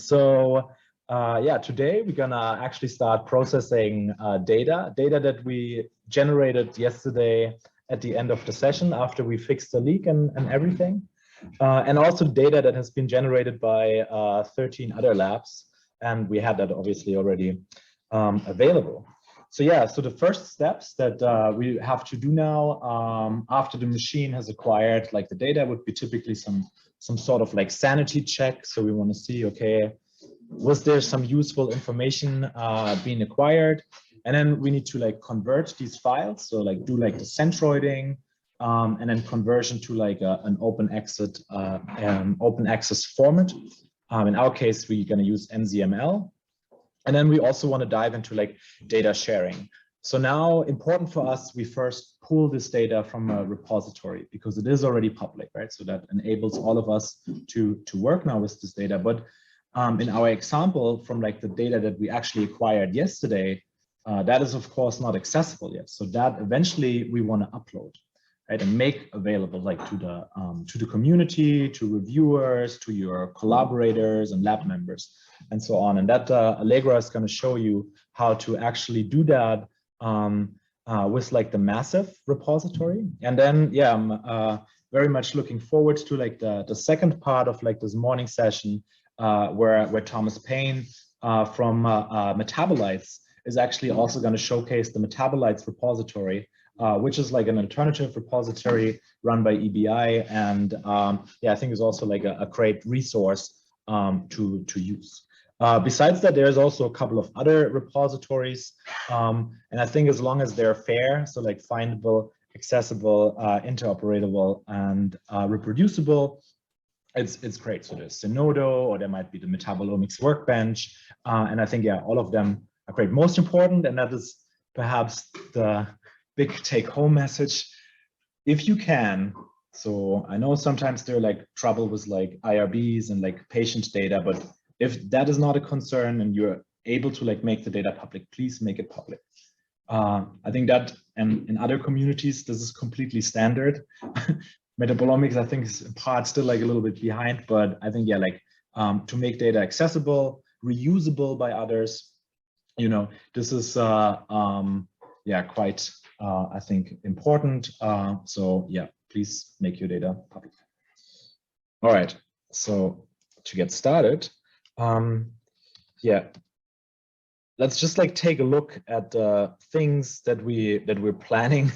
So yeah, today we're gonna actually start processing data that we generated yesterday at the end of the session after we fixed the leak and everything. And also data that has been generated by 13 other labs. And we had that obviously already available. So yeah, so the first steps that we have to do now after the machine has acquired like the data would be typically some sort of like sanity check. So we want to see, okay, was there some useful information being acquired? And then we need to like convert these files. So like do like the centroiding and then conversion to like an open access format. In our case, we're going to use NZML. And then we also want to dive into like data sharing. So now important for us, we first pull this data from a repository because it is already public, right? So that enables all of us to work now with this data. But in our example from like the data that we actually acquired yesterday, that is of course not accessible yet. So that eventually we want to upload, right, and make available like to the community, to reviewers, to your collaborators and lab members, and so on. And that Allegra is going to show you how to actually do that with like the MassIVE repository. And then yeah, I'm very much looking forward to like the second part of like this morning session where Thomas Payne from Metabolites is actually also going to showcase the Metabolites repository, which is like an alternative repository run by EBI, and yeah, I think is also like a great resource to use. Besides that, there's also a couple of other repositories, and I think as long as they're fair, so like findable, accessible, interoperable, and reproducible, it's great. So there's Synodo, or there might be the Metabolomics workbench, and I think yeah, all of them are great. Most important, and that is perhaps the big take-home message, if you can. So I know sometimes there are like trouble with like IRBs and like patient data, but if that is not a concern and you're able to like make the data public, please make it public. I think that in other communities, this is completely standard. Metabolomics, I think, is in part still like a little bit behind, but I think, yeah, like to make data accessible, reusable by others, you know, this is, yeah, quite, I think, important. So yeah, please make your data public. All right, so to get started, yeah, let's just like take a look at the things that we're planning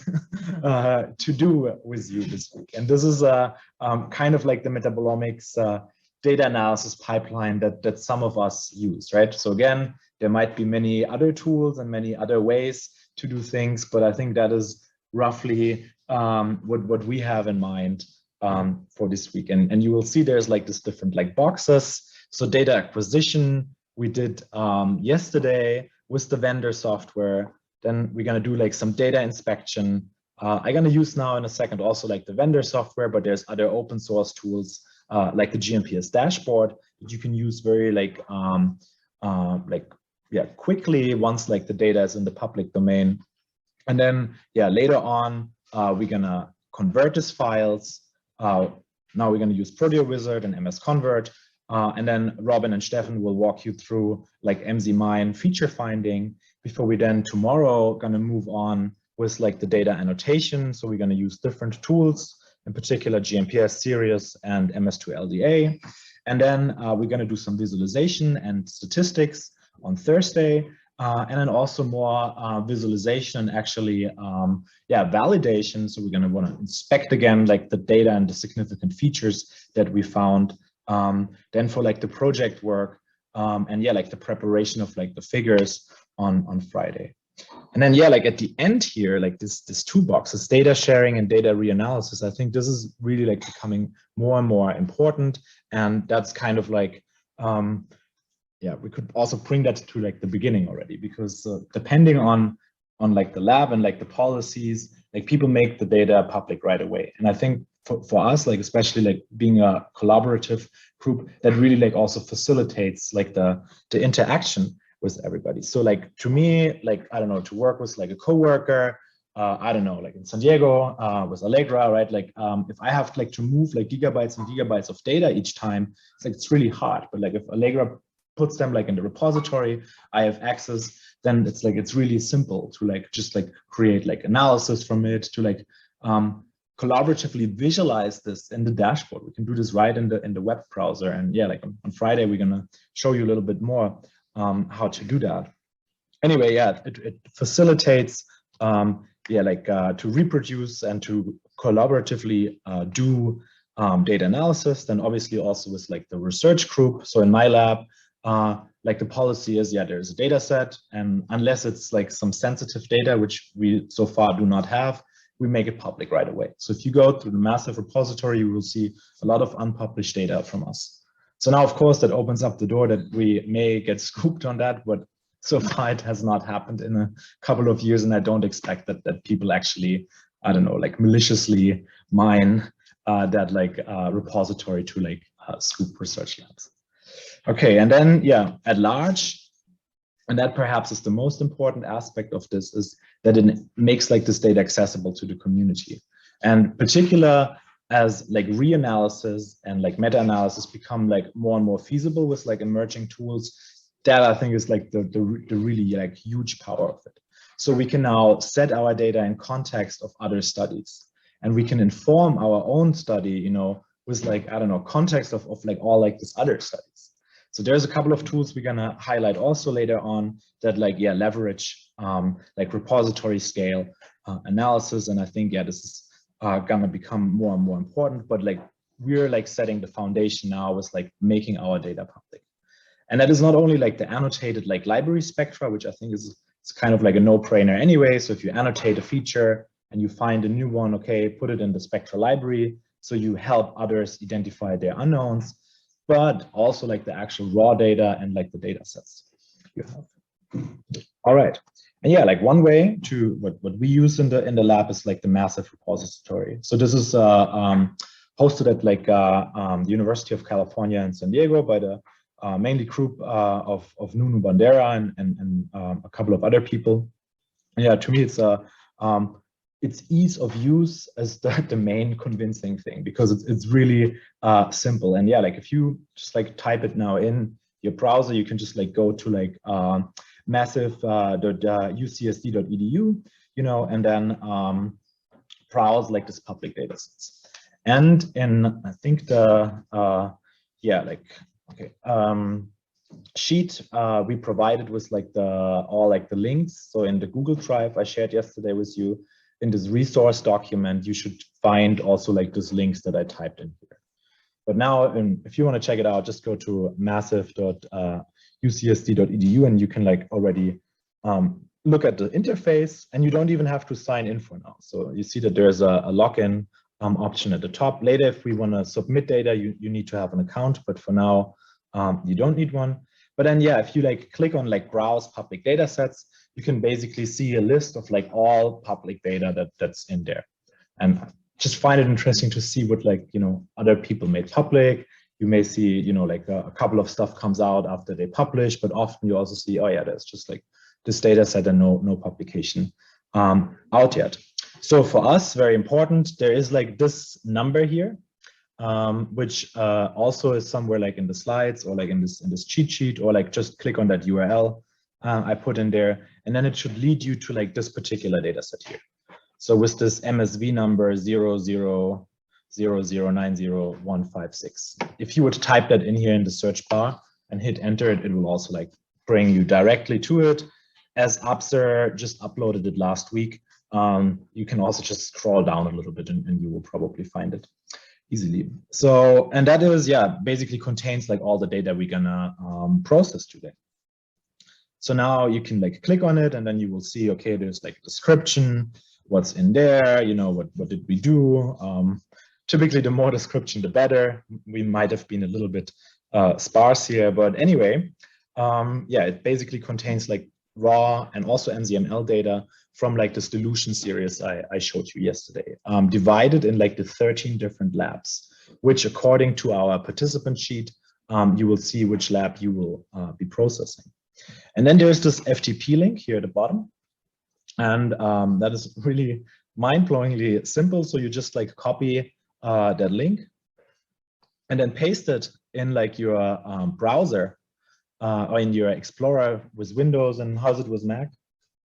to do with you this week. And this is kind of like the Metabolomics data analysis pipeline that some of us use, right? So again, there might be many other tools and many other ways to do things, but I think that is roughly what we have in mind for this week. And you will see there's like this different like boxes. So data acquisition, we did yesterday with the vendor software. Then we're gonna do like some data inspection. I'm gonna use now in a second also like the vendor software, but there's other open source tools like the GMPS dashboard that you can use very like yeah, quickly once like the data is in the public domain. And then yeah, later on we're gonna convert these files. Now we're gonna use ProteoWizard and MS Convert. And then Robin and Stefan will walk you through like MZMine feature finding before we then tomorrow gonna move on with like the data annotation. So we're gonna use different tools, in particular GMPS Sirius and MS2LDA. And then we're gonna do some visualization and statistics on Thursday. And then also more visualization, actually, yeah, validation. So we're gonna wanna inspect again like the data and the significant features that we found. Then for like the project work and yeah, like the preparation of like the figures on Friday. And then yeah, like at the end here, like this toolbox, this data sharing and data reanalysis, I think this is really like becoming more and more important. And that's kind of like, yeah, we could also bring that to like the beginning already, because depending on like the lab and like the policies, like people make the data public right away. And I think for us, like especially like being a collaborative group, that really like also facilitates like the interaction with everybody. So like to me, like I don't know, to work with like a coworker, I don't know, like in San Diego with Allegra, right? Like if I have like to move like gigabytes and gigabytes of data each time, it's like it's really hard. But like if Allegra puts them like in the repository, I have access, then it's like, it's really simple to like, just like create like analysis from it, to like collaboratively visualize this in the dashboard. We can do this right in the web browser. And yeah, like on Friday, we're gonna show you a little bit more how to do that. Anyway, yeah, it facilitates to reproduce and to collaboratively do data analysis. Then obviously also with like the research group. So in my lab, like the policy is, yeah, there's a data set, and unless it's like some sensitive data, which we so far do not have, we make it public right away. So if you go through the MassIVE repository, you will see a lot of unpublished data from us. So now, of course, that opens up the door that we may get scooped on that, but so far it has not happened in a couple of years, and I don't expect that people actually, I don't know, like maliciously mine that like repository to like scoop research labs. Okay, and then yeah, at large, and that perhaps is the most important aspect of this, is that it makes like this data accessible to the community. And particular as like reanalysis and like meta-analysis become like more and more feasible with like emerging tools, that I think is like the really like huge power of it. So we can now set our data in context of other studies, and we can inform our own study, you know, with like, I don't know, context of like all like this other studies. So there's a couple of tools we're gonna highlight also later on that like, yeah, leverage like repository scale analysis. And I think, yeah, this is gonna become more and more important, but like we're like setting the foundation now with like making our data public. And that is not only like the annotated like library spectra, which I think is it's kind of like a no-brainer anyway. So if you annotate a feature and you find a new one, okay, put it in the spectra library. So you help others identify their unknowns, but also like the actual raw data and like the data sets you have. All right. And yeah, like one way to what we use in the lab is like the MassIVE repository. So this is hosted at like the University of California in San Diego by the mainly group of Nunu Bandera and a couple of other people. And yeah, to me, it's ease of use as the main convincing thing, because it's really simple. And yeah, like if you just like type it now in your browser, you can just like go to like massive.ucsd.edu, you know, and then browse like this public data sets. And in I think the sheet we provided was like all the links. So in the Google Drive I shared yesterday with you, in this resource document, you should find also like those links that I typed in here. But now, if you want to check it out, just go to massive.ucsd.edu and you can like already look at the interface, and you don't even have to sign in for now. So you see that there's a login option at the top. Later, if we want to submit data, you need to have an account, but for now, you don't need one. But then, yeah, if you like click on like browse public data sets, you can basically see a list of like all public data that's in there. And just find it interesting to see what like, you know, other people made public. You may see, you know, like a couple of stuff comes out after they publish, but often you also see, oh yeah, there's just like this data set and no publication out yet. So for us, very important, there is like this number here, which also is somewhere like in the slides or like in this cheat sheet, or like just click on that URL I put in there, and then it should lead you to like this particular data set here. So with this MSV number 0000900156, if you would type that in here in the search bar and hit enter, it will also like bring you directly to it. As Abser just uploaded it last week, you can also just scroll down a little bit and you will probably find it easily. So, and that is, yeah, basically contains like all the data we're gonna process today. So now you can like click on it, and then you will see, okay, there's like a description, what's in there, you know, what did we do? Typically, the more description, the better. We might have been a little bit sparse here, but anyway, yeah, it basically contains like raw and also NZML data from like this dilution series I showed you yesterday, divided in like the 13 different labs, which according to our participant sheet, you will see which lab you will be processing. And then there's this FTP link here at the bottom. And that is really mind-blowingly simple. So you just like copy that link and then paste it in like your browser. or in your Explorer with Windows, and how's it with Mac?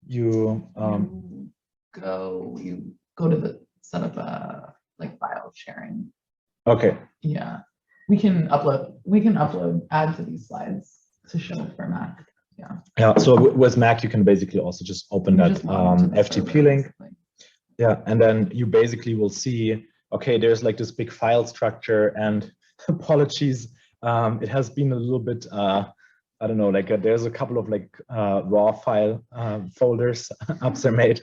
You go to the setup like file sharing. Okay. Yeah, we can add to these slides to show for Mac. Yeah. Yeah. So with Mac, you can basically also just open that FTP link. Basically. Yeah, and then you basically will see, okay, there's like this big file structure, and apologies, it has been a little bit, I don't know, like there's a couple of like raw file folders ups are made.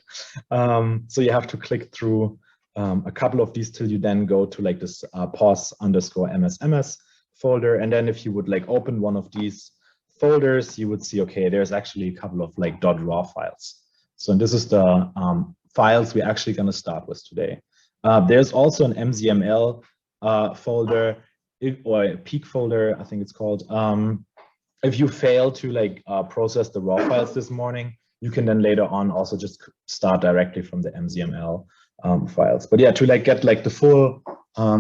So you have to click through a couple of these till you then go to like this pos_MSMS folder. And then if you would like open one of these folders, you would see, okay, there's actually a couple of like .raw files. So this is the files we're actually going to start with today. There's also an MZML folder, or a peak folder, I think it's called. If you fail to like process the raw files this morning, you can then later on also just start directly from the MZML files. But yeah, to like get like the full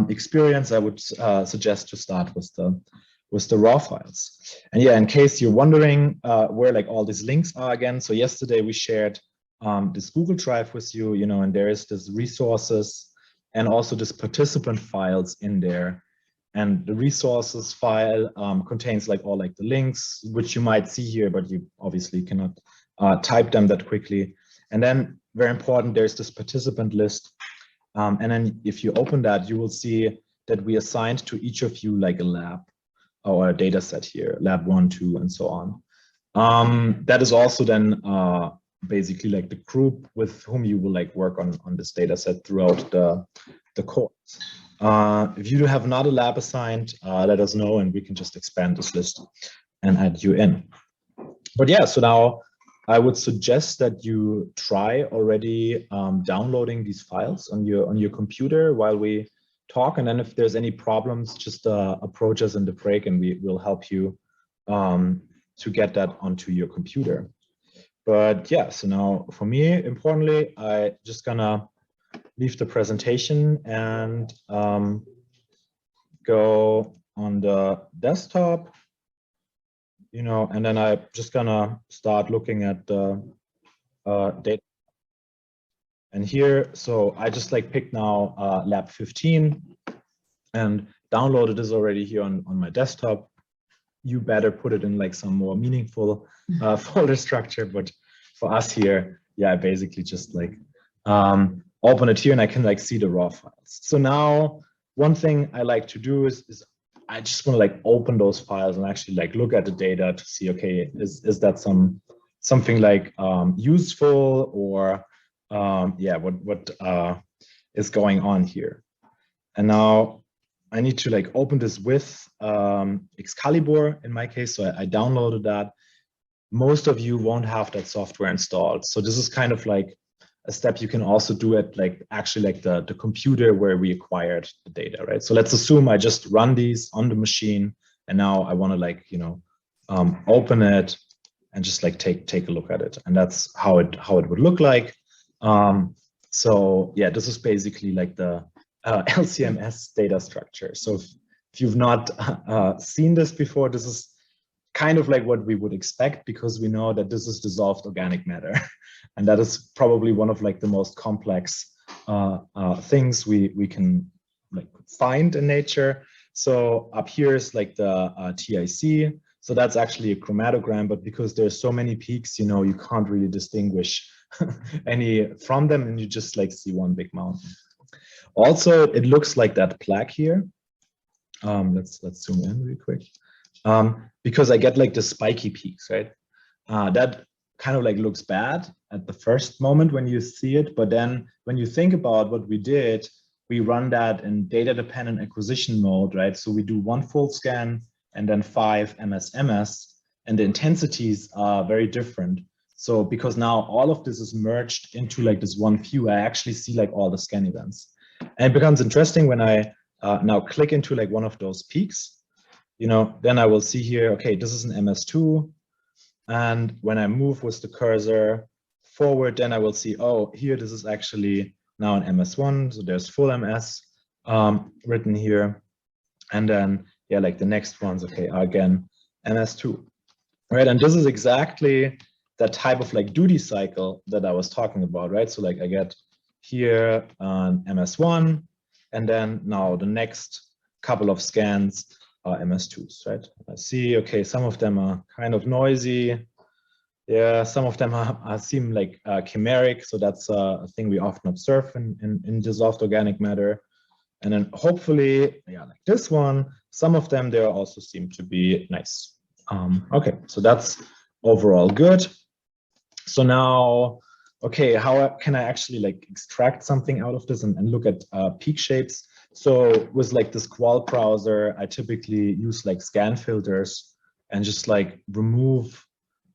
experience, I would suggest to start with the raw files. And yeah, in case you're wondering where like all these links are again, so yesterday we shared this Google Drive with you, and there is this resources and also this participant files in there. And the resources file contains like all like the links, which you might see here, but you obviously cannot type them that quickly. And then very important, there's this participant list. And then if you open that, you will see that we assigned to each of you like a lab or a data set here, lab 1, 2, and so on. That is also then basically like the group with whom you will like work on this data set throughout the course. If you have not a lab assigned, let us know and we can just expand this list and add you in. But yeah, so now I would suggest that you try already downloading these files on your computer while we talk, and then if there's any problems, just approach us in the break and we will help you to get that onto your computer. But yeah, so now for me, importantly, I just gonna leave the presentation and go on the desktop, and then I'm just gonna start looking at the data. And here, so I just like picked now lab 15 and downloaded this already here on my desktop. You better put it in like some more meaningful folder structure, but for us here, yeah, I basically just like open it here and I can like see the raw files. So now one thing I like to do is I just want to like open those files and actually like look at the data to see, okay, is that something like useful, or yeah, what is going on here? And now I need to like open this with Excalibur in my case. So I downloaded that. Most of you won't have that software installed. So this is kind of like a step you can also do at like actually like the computer where we acquired the data, right? So let's assume I just run these on the machine and now I want to like, open it and just like take a look at it. And that's how it would look like. So yeah, this is basically like the LCMS data structure. So if you've not seen this before, this is kind of like what we would expect, because we know that this is dissolved organic matter. And that is probably one of like the most complex things we can like find in nature. So up here is like the TIC. So that's actually a chromatogram, but because there's so many peaks, you can't really distinguish any from them, and you just like see one big mountain. Also, it looks like that plaque here. Let's zoom in real quick. Because I get like the spiky peaks, right? That kind of like looks bad at the first moment when you see it, but then when you think about what we did, we run that in data dependent acquisition mode, right? So we do 1 full scan and then 5 MSMS, and the intensities are very different. So because now all of this is merged into like this one view, I actually see like all the scan events. And it becomes interesting when I now click into like one of those peaks. Then I will see here, okay, this is an MS2. And when I move with the cursor forward, then I will see, oh, here, this is actually now an MS1. So there's full MS written here. And then, yeah, like the next ones, okay, are again MS2. right? And this is exactly that type of like duty cycle that I was talking about, right? So like I get here an MS1, and then now the next couple of scans are MS2s, right? I see, okay, some of them are kind of noisy. Yeah, some of them seem like chimeric, so that's a thing we often observe in dissolved organic matter. And then hopefully, yeah, like this one, some of them there also seem to be nice. Okay, so that's overall good. So now, okay, how can I actually like extract something out of this and look at peak shapes? So with like this qual browser, I typically use like scan filters and just like remove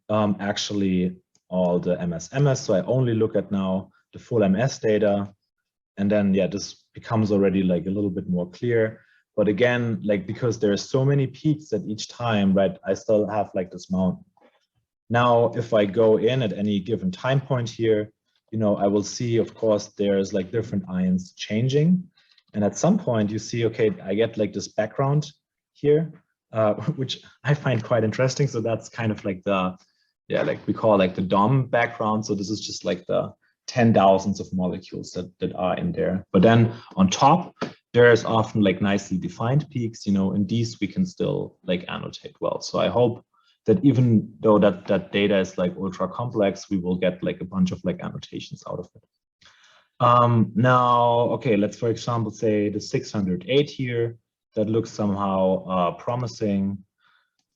actually all the MS. So I only look at now the full MS data. And then, yeah, this becomes already like a little bit more clear. But again, like because there's so many peaks at each time, right, I still have like this mountain. Now, if I go in at any given time point here, you know, I will see, of course, there's like different ions changing. And at some point you see, okay, I get like this background here, which I find quite interesting. So that's kind of like the, yeah, like we call like the DOM background. So this is just like the 10,000s of molecules that are in there. But then on top, there's often like nicely defined peaks, you know, and these we can still like annotate well. So I hope that even though that data is like ultra complex, we will get like a bunch of like annotations out of it. Now, okay, let's for example say the 608 here, that looks somehow promising.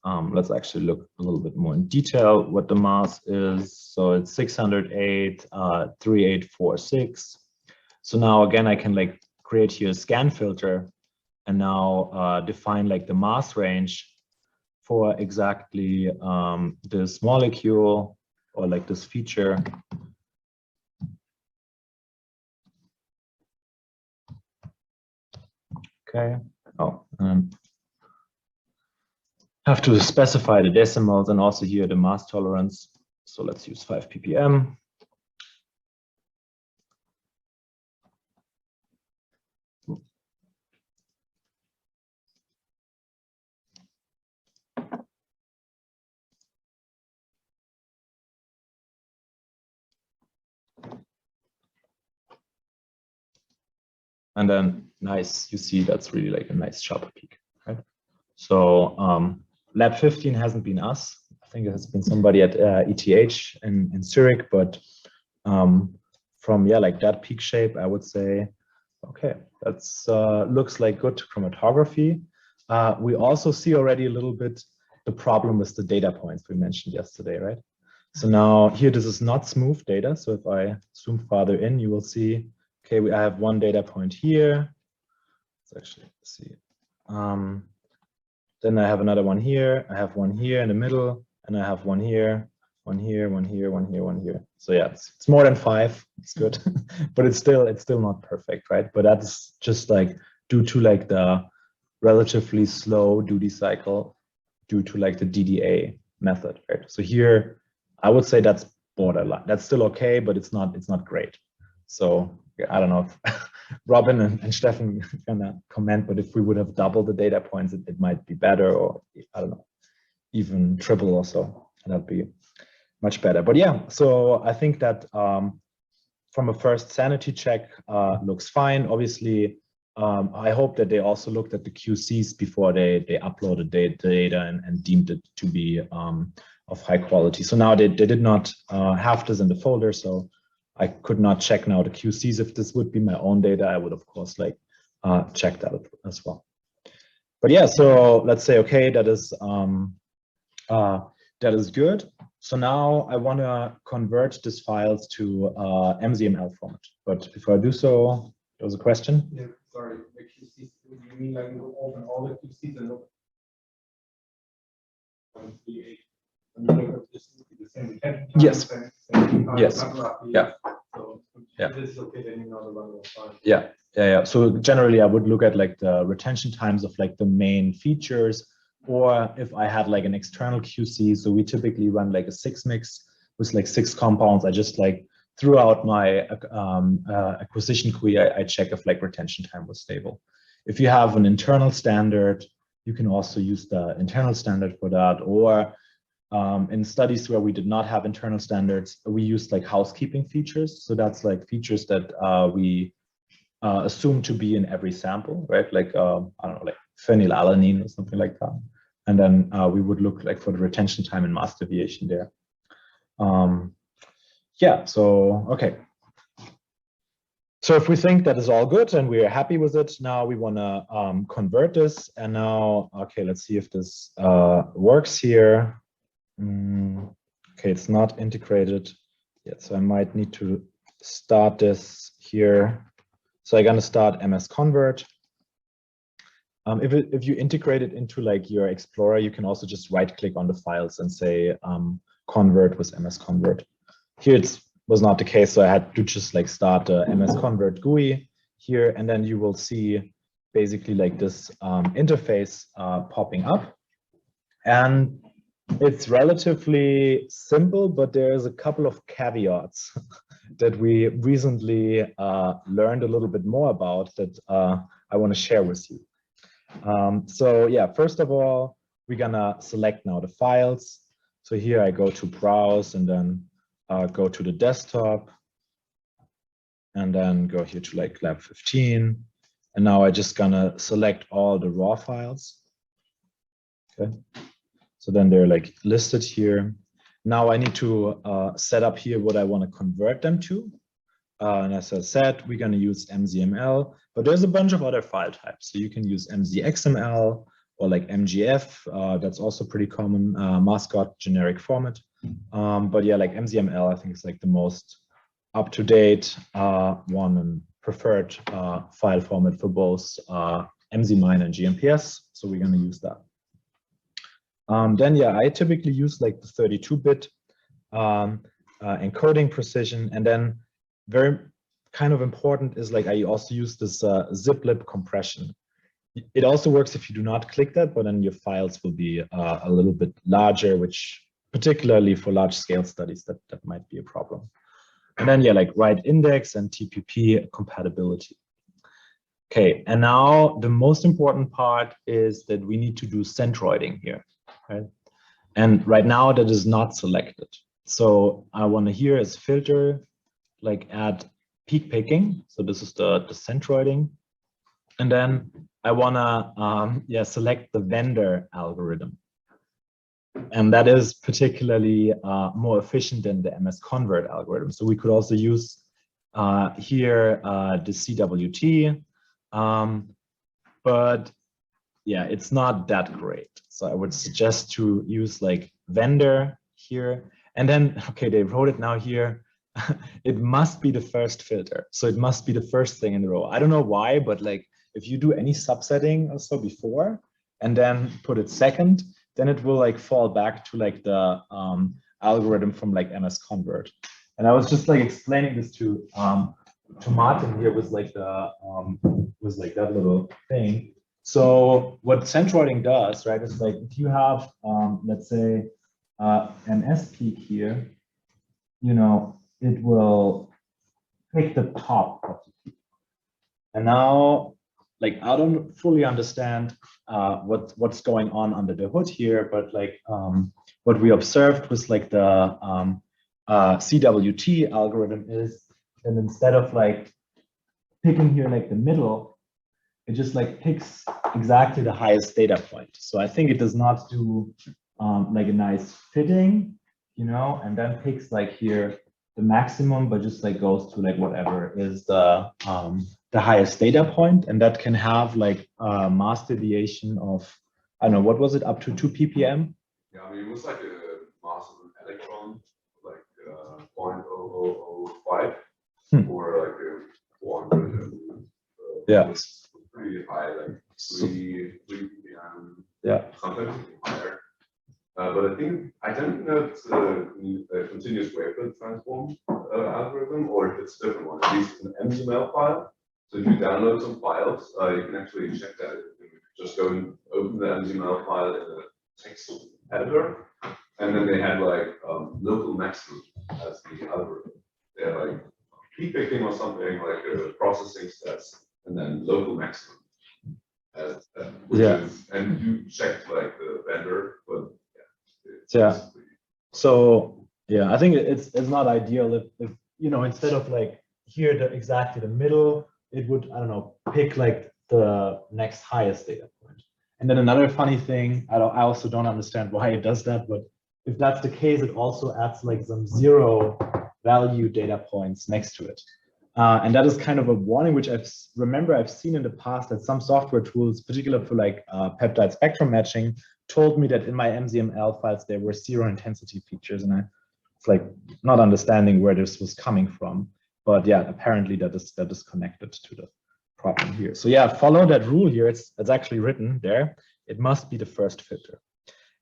Let's actually look a little bit more in detail what the mass is. So it's 608, 3846. So now again, I can like create here a scan filter and now define like the mass range for exactly this molecule or like this feature. Okay. Oh, have to specify the decimals and also here the mass tolerance. So let's use 5 ppm. And then nice, you see that's really like a nice sharp peak, right? So lab 15 hasn't been us. I think it has been somebody at ETH in Zurich, but from, yeah, like that peak shape, I would say, okay, that's looks like good chromatography. We also see already a little bit the problem with the data points we mentioned yesterday, right? So now here, this is not smooth data. So if I zoom farther in, you will see, okay, I have one data point here. Let's actually see. Then I have another one here. I have one here in the middle, and I have one here, one here, one here, one here, one here. So yeah, it's more than 5. It's good, but it's still not perfect, right? But that's just like due to like the relatively slow duty cycle due to like the DDA method, right? So here, I would say that's borderline. That's still okay, but it's not great. So I don't know if Robin and Stefan can comment, but if we would have doubled the data points, it might be better, or I don't know, even triple or so, and that'd be much better. But yeah, so I think that from a first sanity check looks fine. Obviously, I hope that they also looked at the QCs before they uploaded the data and deemed it to be of high quality. So now they did not have this in the folder, so I could not check now the QCs. If this would be my own data, I would of course like check that as well. But yeah, so let's say, okay, that is good. So now I want to convert these files to MZML format. But before I do so, there was a question. Yeah, sorry, the QCs. Do you mean like you open all the QCs and look? Yes. Yes. Yeah. So yeah. This is okay, then you know the run of file. Yeah. Yeah. So generally, I would look at like the retention times of like the main features, or if I had like an external QC. So we typically run like a 6 mix with like 6 compounds. I just like throughout my acquisition queue, I check if like retention time was stable. If you have an internal standard, you can also use the internal standard for that, or in studies where we did not have internal standards, we used like housekeeping features. So that's like features that we assume to be in every sample, right? Like, I don't know, like phenylalanine or something like that. And then we would look like for the retention time and mass deviation there. Yeah, so, okay. So if we think that is all good and we are happy with it, now we want to convert this. And now, okay, let's see if this works here. Okay, it's not integrated yet, so I might need to start this here. So I'm going to start MS Convert. If you integrate it into like your Explorer, you can also just right-click on the files and say convert with MS Convert. Here it was not the case, so I had to just like start the MS Convert GUI here, and then you will see basically like this interface popping up. And it's relatively simple, but there's a couple of caveats that we recently learned a little bit more about that I want to share with you. So yeah, first of all, we're gonna select now the files. So here I go to browse and then go to the desktop and then go here to like lab 15. And now I just gonna select all the raw files. Okay. So then they're like listed here. Now I need to set up here what I want to convert them to. And as I said, we're going to use MZML, but there's a bunch of other file types. So you can use MZXML or like MGF. That's also pretty common, mascot generic format. But yeah, like MZML, I think is like the most up-to-date one and preferred file format for both MZMine and GMPS. So we're going to use that. Then yeah, I typically use like the 32-bit encoding precision, and then very kind of important is like I also use this zip-lib compression. It also works if you do not click that, but then your files will be a little bit larger, which particularly for large-scale studies that might be a problem. And then yeah, like write index and TPP compatibility. Okay, and now the most important part is that we need to do centroiding here. Right? And right now that is not selected. So I want to here as filter, like add peak picking. So this is the centroiding. And then I want to select the vendor algorithm. And that is particularly more efficient than the MS Convert algorithm. So we could also use here the CWT, but yeah, it's not that great. So I would suggest to use like vendor here. And then, okay, they wrote it now here. It must be the first filter. So it must be the first thing in the row. I don't know why, but like if you do any subsetting also before and then put it second, then it will like fall back to like the algorithm from like MS Convert. And I was just like explaining this to Martin here with like the that little thing. So what centroiding does, right, is like if you have, let's say, an S peak here, you know, it will pick the top of the peak. And now, like, I don't fully understand what's going on under the hood here, but like what we observed was like the CWT algorithm is, and instead of like picking here like the middle, it just like picks exactly the highest data point. So I think it does not do like a nice fitting, you know, and then picks like here the maximum, but just like goes to like whatever is the highest data point, and that can have like mass deviation of, I don't know, what was it, up to 2 ppm? Yeah, I mean, it was like a mass of an electron, like 0.0005 or like a 400. Yeah. Pretty high, like 3 ppm. Yeah. Sometimes higher. But I don't know if it's a continuous wavelet transform algorithm or if it's a different one. At least an MZML file. So if you download some files, you can actually check that. You just go and open the MZML file in the text editor, and then they had like local maximum as the algorithm. They had like peak picking or something like a processing steps, and then local maximum. Which is, and you checked like the vendor, but yeah. So yeah, I think it's not ideal if you know, instead of like here exactly the middle, it would, I don't know, pick like the next highest data point. And then another funny thing, I also don't understand why it does that, but if that's the case, it also adds like some 0 value data points next to it. And that is kind of a warning, which remember I've seen in the past that some software tools, particularly for like peptide spectrum matching, told me that in my MZML files, there were 0 intensity features. And it's like not understanding where this was coming from. But yeah, apparently that is connected to the problem here. So yeah, follow that rule here. It's actually written there. It must be the first filter.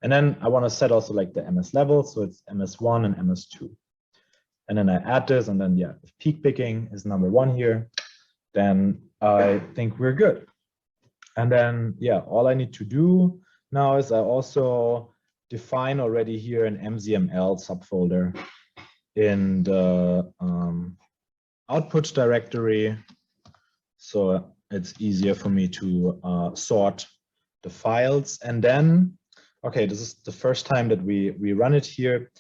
And then I want to set also like the MS level. So it's MS1 and MS2. And then I add this, and then yeah, if peak picking is number 1 here, then I think we're good. And then yeah, all I need to do now is I also define already here an MZML subfolder in the output directory. So it's easier for me to sort the files. And then, okay, this is the first time that we run it here.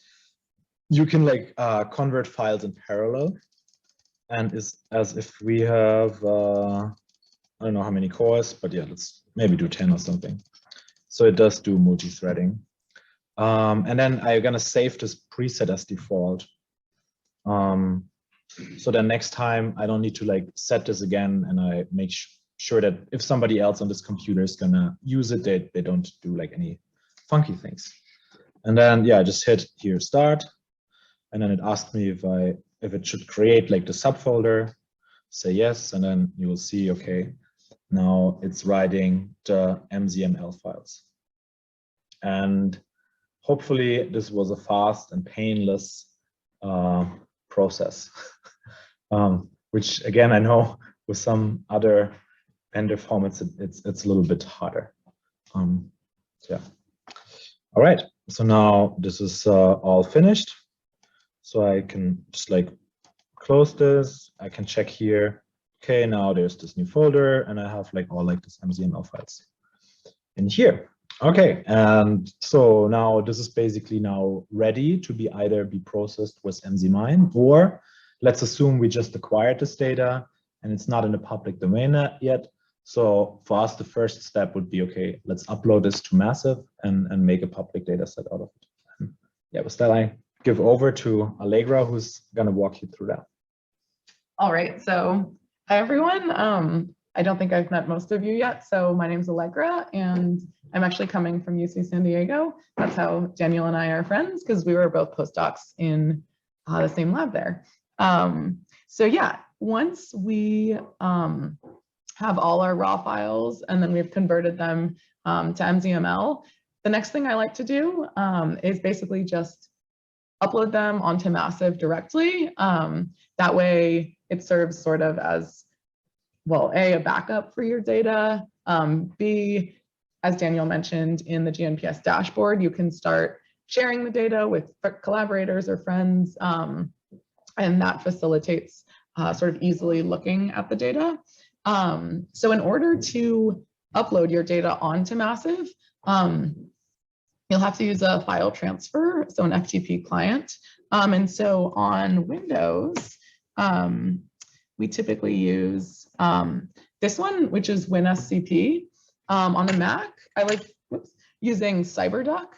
You can like convert files in parallel, and it's as if we have, I don't know how many cores, but yeah, let's maybe do 10 or something. So it does do multi-threading. And then I'm gonna save this preset as default. So then next time I don't need to like set this again, and I make sure that if somebody else on this computer is gonna use it, they don't do like any funky things. And then yeah, I just hit here start, and then it asks me if it should create like the subfolder. Say yes, and then you will see, okay, now it's writing the MZML files. And hopefully this was a fast and painless process, which again, I know with some other vendor formats, it's a little bit harder. Yeah. All right, so now this is all finished. So I can just like close this. I can check here. Okay, now there's this new folder, and I have like all like this MZML files in here. Okay, and so now this is basically now ready to be either be processed with MZMine, or let's assume we just acquired this data and it's not in the public domain yet. So for us, the first step would be, okay, let's upload this to MassIVE and make a public data set out of it. And yeah, with that, I give over to Allegra, who's gonna walk you through that. All right, so hi everyone. I don't think I've met most of you yet. So my name's Allegra, and I'm actually coming from UC San Diego. That's how Daniel and I are friends, because we were both postdocs in the same lab there. So yeah, once we have all our raw files and then we've converted them to MZML, the next thing I like to do is basically just upload them onto MassIVE directly. That way it serves sort of as, well, A, a backup for your data, B, as Daniel mentioned in the GNPS dashboard, you can start sharing the data with collaborators or friends, and that facilitates sort of easily looking at the data. So in order to upload your data onto MassIVE, you'll have to use a file transfer, so an FTP client. And so on Windows, we typically use this one, which is WinSCP. On a Mac, I like using CyberDuck.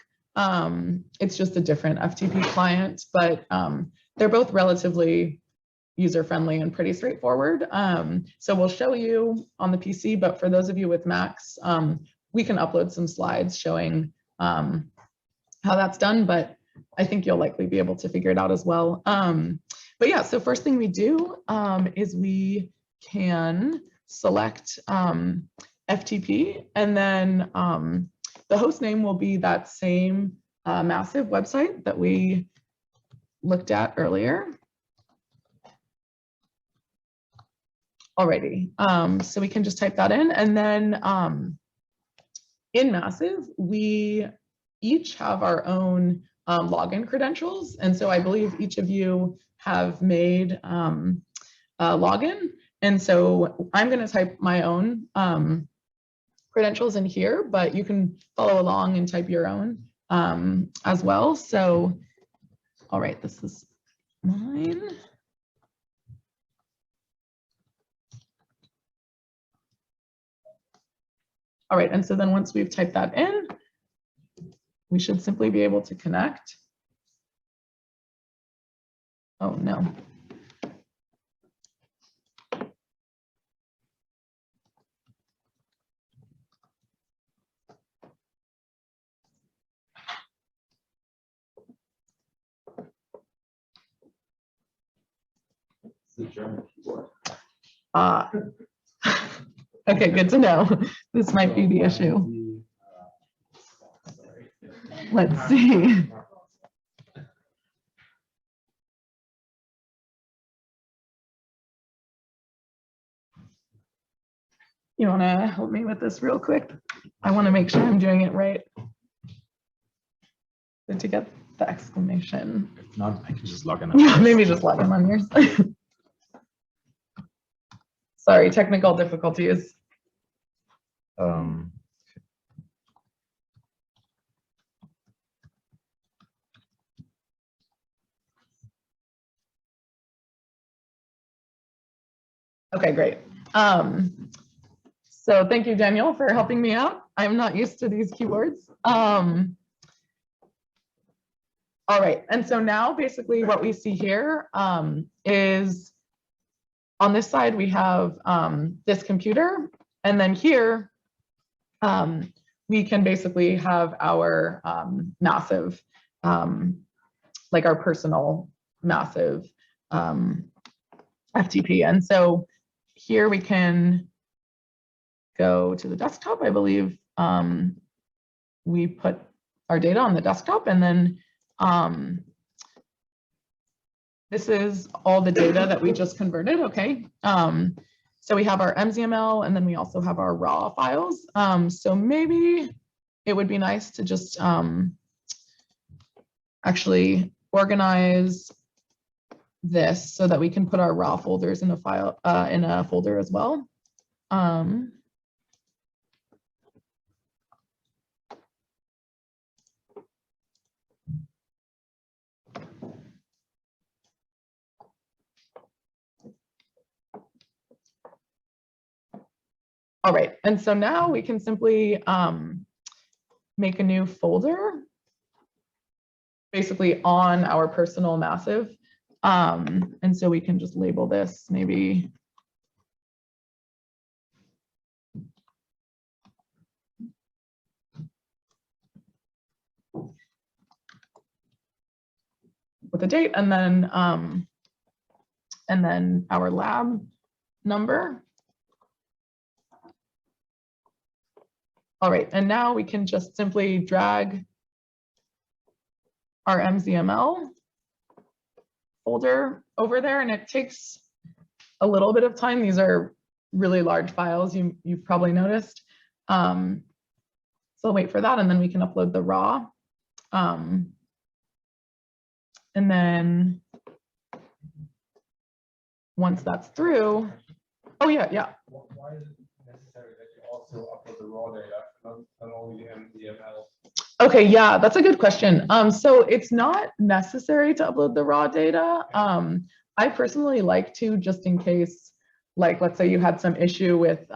It's just a different FTP client, but they're both relatively user-friendly and pretty straightforward. So we'll show you on the PC, but for those of you with Macs, we can upload some slides showing how that's done, but I think you'll likely be able to figure it out as well. But yeah, so first thing we do is we can select FTP, and then the host name will be that same MassIVE website that we looked at earlier. Alrighty, so we can just type that in, and then in MassIVE, we each have our own login credentials, and so I believe each of you have made a login, and so I'm going to type my own credentials in here, but you can follow along and type your own as well. So All right, this is mine. All right, and so then once we've typed that in, we should simply be able to connect. Oh, no. The German keyboard. Okay, good to know. This might be the issue. Let's see. You want to help me with this real quick? I want to make sure I'm doing it right. Good to get the exclamation. If not, I can just log in. Yeah, maybe just log in on yours. Sorry, technical difficulties. Okay, great. So thank you, Daniel, for helping me out. I'm not used to these keywords. All right, and so now basically what we see here is on this side we have this computer, and then here we can basically have our MassIVE, like our personal MassIVE FTP. And so here we can go to the desktop. I believe we put our data on the desktop, and then this is all the data that we just converted. Okay. So we have our MZML, and then we also have our raw files. So maybe it would be nice to just actually organize this so that we can put our raw folders in a file in a folder as well. All right, and so now we can simply make a new folder basically on our personal MassIVE. And so we can just label this maybe with a date, and then our lab number. All right, and now we can just simply drag our MZML folder over there, and it takes a little bit of time. These are really large files, you've probably noticed. So I'll wait for that, and then we can upload the raw. And then once that's through, oh yeah. Why is it necessary that you also upload the raw data, not only the MDML? Okay, yeah, that's a good question. So it's not necessary to upload the raw data. I personally like to, just in case, like let's say you had some issue with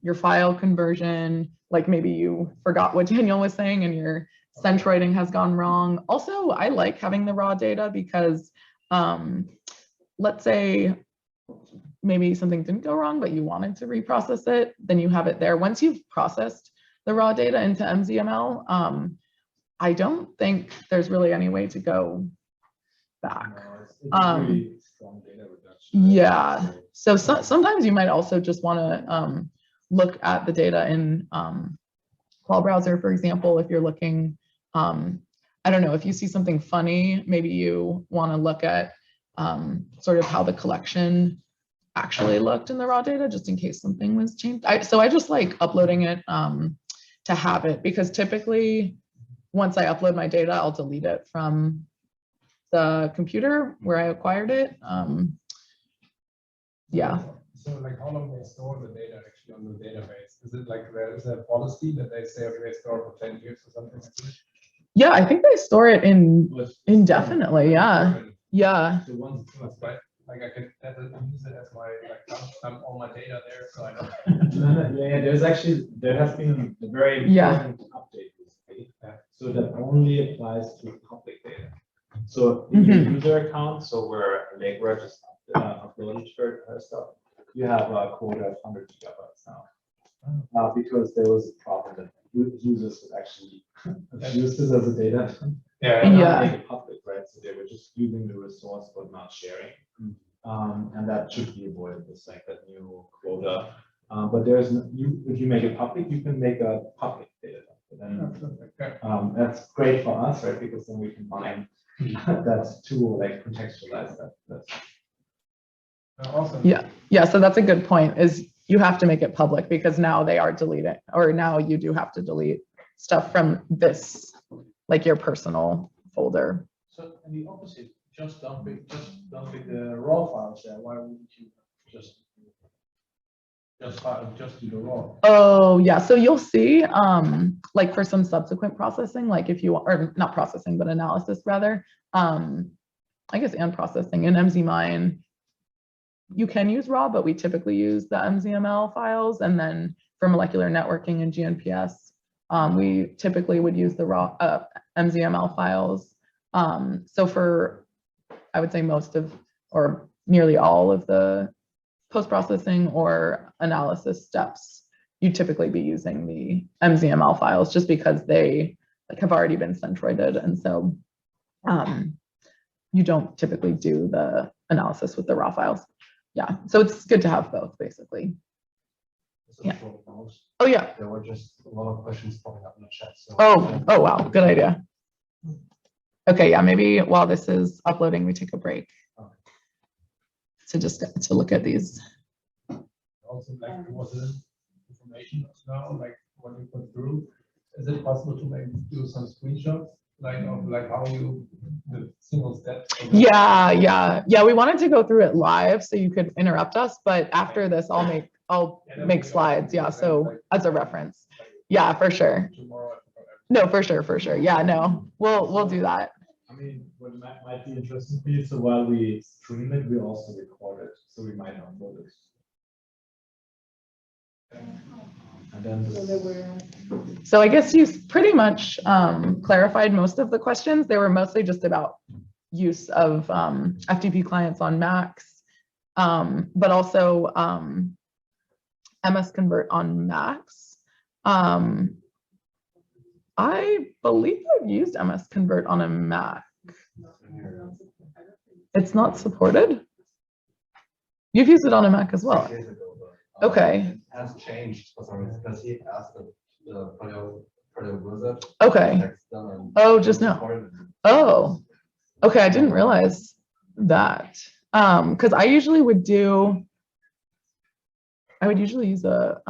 your file conversion, like maybe you forgot what Daniel was saying and your centroiding has gone wrong. Also, I like having the raw data because let's say maybe something didn't go wrong, but you wanted to reprocess it, then you have it there. Once you've processed the raw data into MZML, I don't think there's really any way to go back. No, it's really strong data reduction. Yeah, so sometimes you might also just want to look at the data in Qual browser, for example, if you're looking, I don't know, if you see something funny, maybe you want to look at sort of how the collection actually looked in the raw data, just in case something was changed. So I just like uploading it to have it, because typically once I upload my data, I'll delete it from the computer where I acquired it. Yeah. So like how long they store the data actually on the database? Is it like there is a policy that they say, okay, they store for 10 years or something like that? Yeah, I think they store it indefinitely. Yeah. Yeah. So once it's too much, right? Like I can use it as my all my data there, so I know. Yeah, there has been a very Yeah. important update recently. So that only applies to public data. So in your user account, so where Allegra just uploaded her stuff, you have a quota of 100 gigabytes now. Because there was a problem that users would actually use this as a data. Yeah. And Yeah. not make it public, right? So they were just using the resource but not sharing. And that should be avoided with like that new quota. But there's if you make it public, you can make a public data. Then that's great for us, right? Because then we can find that to like contextualize that. Awesome. Yeah. Yeah. So that's a good point, is you have to make it public because now they are deleting, or now you do have to delete stuff from this, like your personal folder. So, and the opposite, just dumping the raw files there. Why wouldn't you just do the raw? Oh yeah, so you'll see, like for some subsequent processing, like if you, or not processing, but analysis rather, I guess, and processing in MZMine, you can use raw, but we typically use the MZML files. And then for molecular networking and GNPS, we typically would use the raw MZML files. So for, I would say most of, or nearly all of the post-processing or analysis steps, you typically be using the MZML files just because they like have already been centroided. And so you don't typically do the analysis with the raw files. Yeah, so it's good to have both basically. Yeah. Oh yeah. There were just a lot of questions popping up in the chat. So Oh wow, good idea. Okay, yeah, maybe while this is uploading, we take a break. To just to look at these. Also, like, was it information now, like what you put through? Is it possible to maybe do some screenshots, like of like how you the single steps? Yeah. We wanted to go through it live so you could interrupt us, but after this, I'll make slides. Yeah, so as a reference. Yeah, for sure. No, for sure. Yeah, no, we'll do that. I mean, what might be interesting for you, so while we stream it, we also record it, so we might upload it. And then So I guess you pretty much clarified most of the questions. They were mostly just about use of FTP clients on Macs, but also MS Convert on Macs. I believe I've used MS Convert on a Mac. It's not supported? You've used it on a Mac as well? Okay. It has changed for some reason because he asked the Paleo wizard. Okay. Oh, just now. Oh, okay. I didn't realize that. Because I usually would usually use a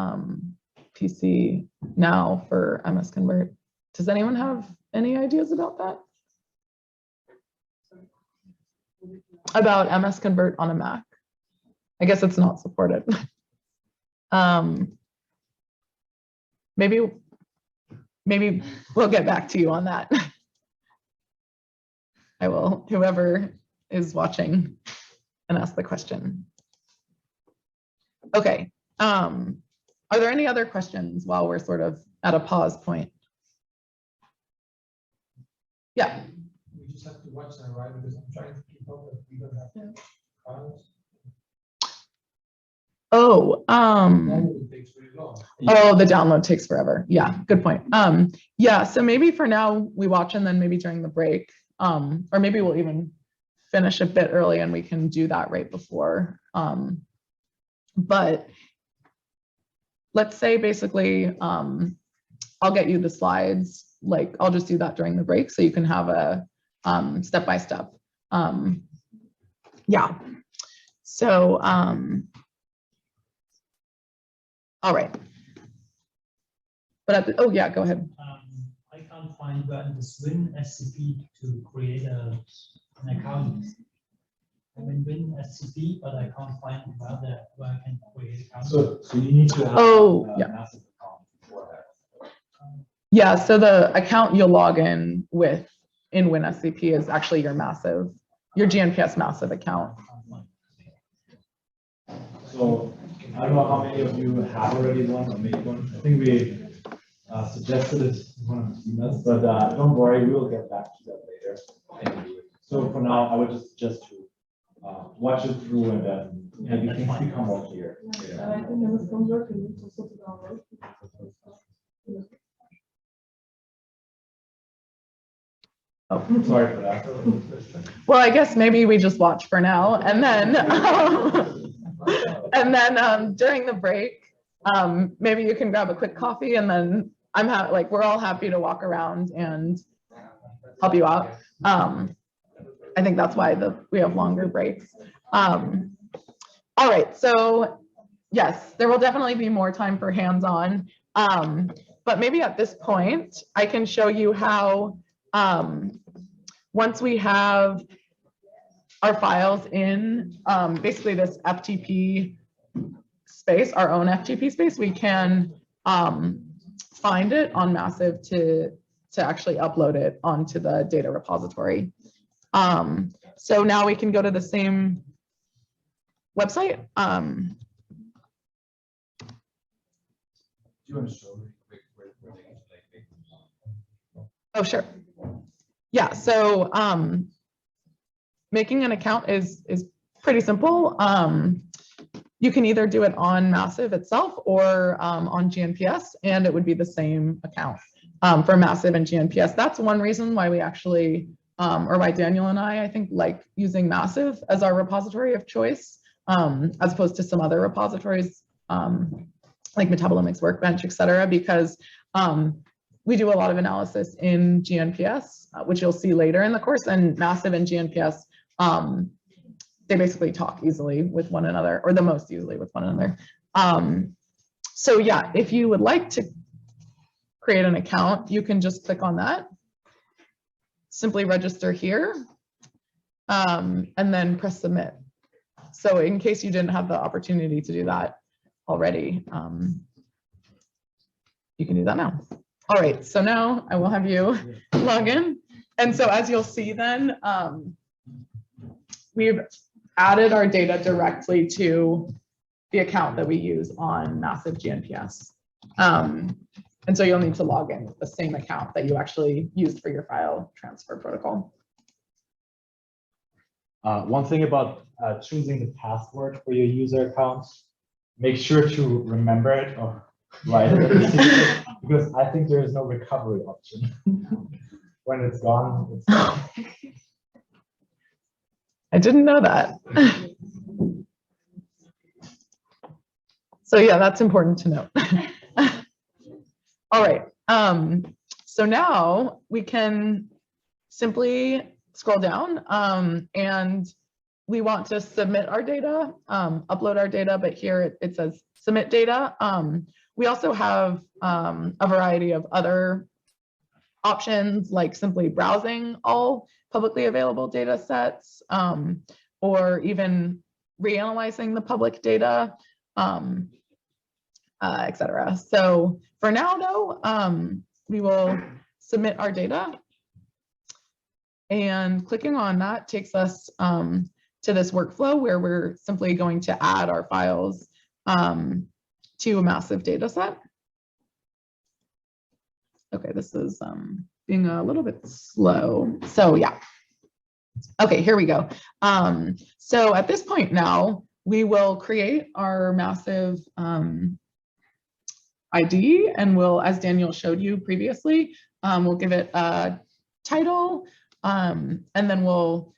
PC now for MS Convert. Does anyone have any ideas about that? About MS Convert on a Mac? I guess it's not supported. Maybe we'll get back to you on that. I will, whoever is watching and ask the question. Okay. Are there any other questions while we're sort of at a pause point? Yeah. We just have to watch that, right? Because I'm trying to keep up, but we don't have files. Oh, It takes really long. oh, the download takes forever. Yeah, good point. Yeah, so maybe for now we watch and then maybe during the break, or maybe we'll even finish a bit early and we can do that right before. But let's say basically, I'll get you the slides, like I'll just do that during the break so you can have a step-by-step. Yeah, so, all right. But at the, oh yeah, go ahead. I can't find where in the Swin SCP to create an account. I'm in Win SCP, but I can't find where I can create an account. so you need to have Oh, a yeah. massive account for that. Yeah, so the account you'll log in with in WinSCP is actually your GNPS MassIVE account. So I don't know how many of you have already one or made one. I think we suggested it in one of the emails, but don't worry, we will get back to that later. So for now, I would just to watch it through and then maybe things become more clear. Oh, sorry for that. Well, I guess maybe we just watch for now, and then during the break, maybe you can grab a quick coffee, and then we're all happy to walk around and help you out. I think that's why we have longer breaks. All right, so yes, there will definitely be more time for hands-on, but maybe at this point, I can show you how once we have our files in basically this FTP space, our own FTP space, we can find it on MassIVE to actually upload it onto the data repository. So now we can go to the same website. Do you want to show me where they can Oh, sure. Yeah, so making an account is pretty simple. You can either do it on MassIVE itself or on GNPS, and it would be the same account for MassIVE and GNPS. That's one reason why we actually, or why Daniel and I think, like using MassIVE as our repository of choice, as opposed to some other repositories like Metabolomics, Workbench, et cetera, because we do a lot of analysis in GNPS, which you'll see later in the course, and MassIVE and GNPS, they basically talk easily with one another, or the most easily with one another. So yeah, if you would like to create an account, you can just click on that, simply register here, and then press submit. So in case you didn't have the opportunity to do that already, you can do that now. All right, so now I will have you log in. And so as you'll see then, we've added our data directly to the account that we use on MassIVE GNPS. And so you'll need to log in with the same account that you actually used for your file transfer protocol. One thing about choosing the password for your user account, make sure to remember it or write it, because I think there is no recovery option. When it's gone, it's gone. I didn't know that. So yeah, that's important to note. All right, so now we can simply scroll down and we want to submit our data, upload our data, but here it says submit data. We also have a variety of other options, like simply browsing all publicly available data sets, or even reanalyzing the public data, et cetera. So for now, though, we will submit our data. And clicking on that takes us to this workflow where we're simply going to add our files to a MassIVE data set. Okay, this is being a little bit slow. So yeah. Okay, here we go. So at this point now, we will create our MassIVE ID, and we'll, as Daniel showed you previously, we'll give it a title, and then we'll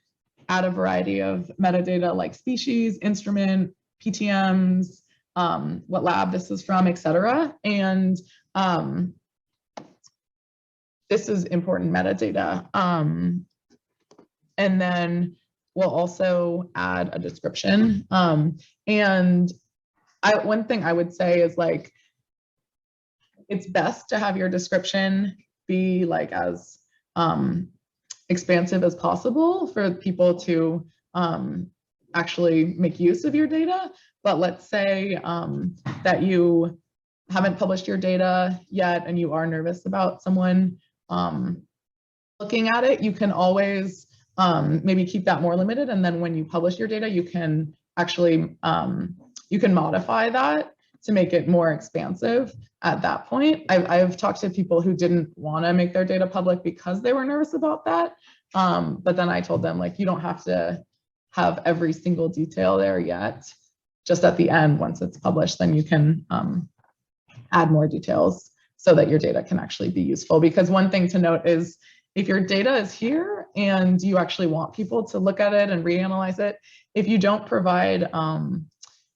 add a variety of metadata like species, instrument, PTMs, what lab this is from, et cetera. And this is important metadata. And then we'll also add a description. And one thing I would say is, like, it's best to have your description be like as expansive as possible for people to actually make use of your data. But let's say that you haven't published your data yet and you are nervous about someone looking at it, you can always maybe keep that more limited. And then when you publish your data, you can actually, you can modify that to make it more expansive at that point. I've talked to people who didn't want to make their data public because they were nervous about that. But then I told them, like, you don't have to have every single detail there yet. Just at the end, once it's published, then you can add more details so that your data can actually be useful. Because one thing to note is if your data is here and you actually want people to look at it and reanalyze it, if you don't provide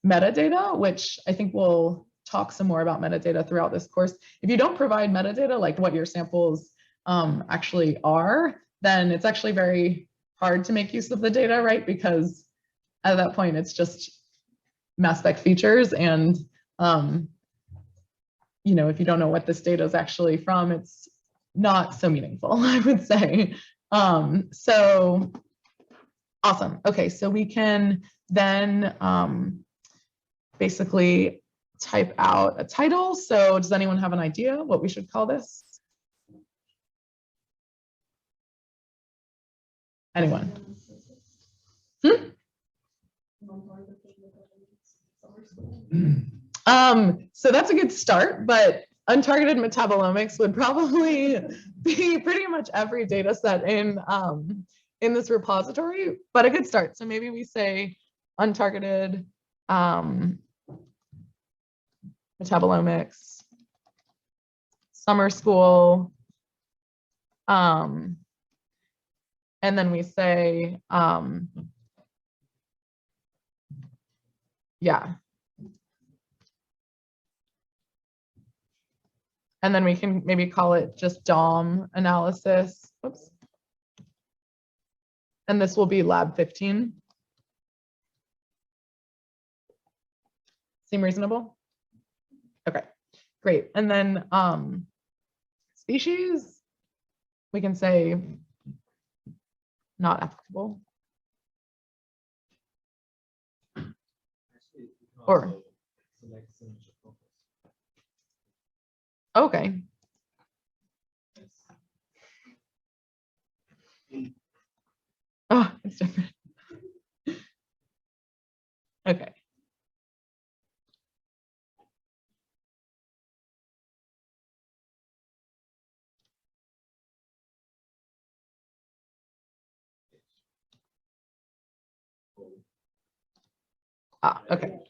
metadata, which I think we'll talk some more about metadata throughout this course, if you don't provide metadata, like what your samples actually are, then it's actually very hard to make use of the data, right? Because at that point, it's just mass spec features. And, you know, if you don't know what this data is actually from, it's not so meaningful, I would say. So awesome. Okay, so we can then basically type out a title. So does anyone have an idea what we should call this? Anyone? So that's a good start, but untargeted metabolomics would probably be pretty much every data set in this repository, but a good start. So maybe we say untargeted metabolomics, summer school, and then we say, yeah. And then we can maybe call it just DOM analysis. Oops. And this will be lab 15. Seem reasonable? Okay, great. And then species, we can say not applicable. Or okay. Oh, it's different. Okay. Okay.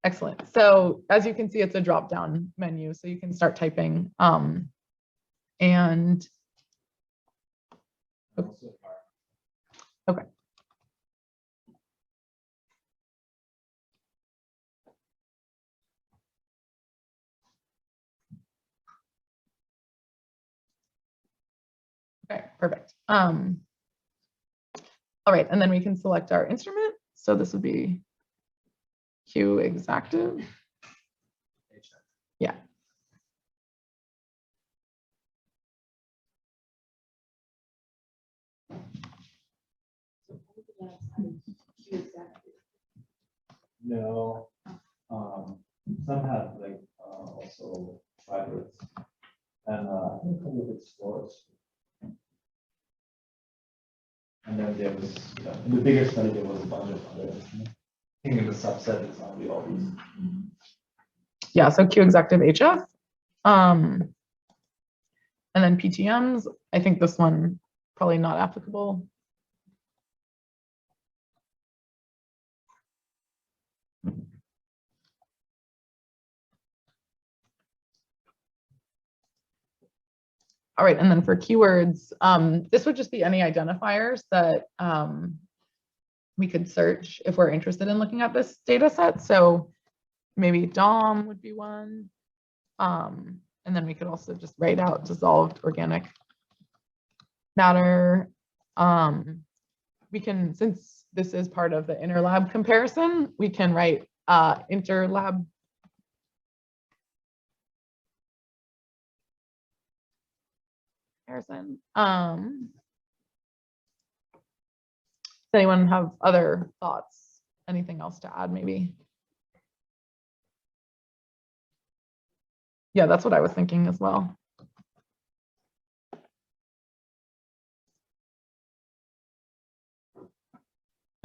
Excellent. So as you can see, it's a drop-down menu, so you can start typing. And okay. Okay, perfect. All right, and then we can select our instrument. So this would be Q exactive. Yeah. No. Some have like also fibrous and I think a couple of explorers. And then there was in the bigger study there was a bunch of other instruments. I think in the subset it's only all these. Yeah, so Q executive HF. And then PTMs, I think this one probably not applicable. All right, and then for keywords, this would just be any identifiers that we could search if we're interested in looking at this data set. So maybe DOM would be one. And then we could also just write out dissolved organic matter. We can, since this is part of the interlab comparison, we can write interlab. Comparison. Does anyone have other thoughts? Anything else to add maybe? Yeah, that's what I was thinking as well.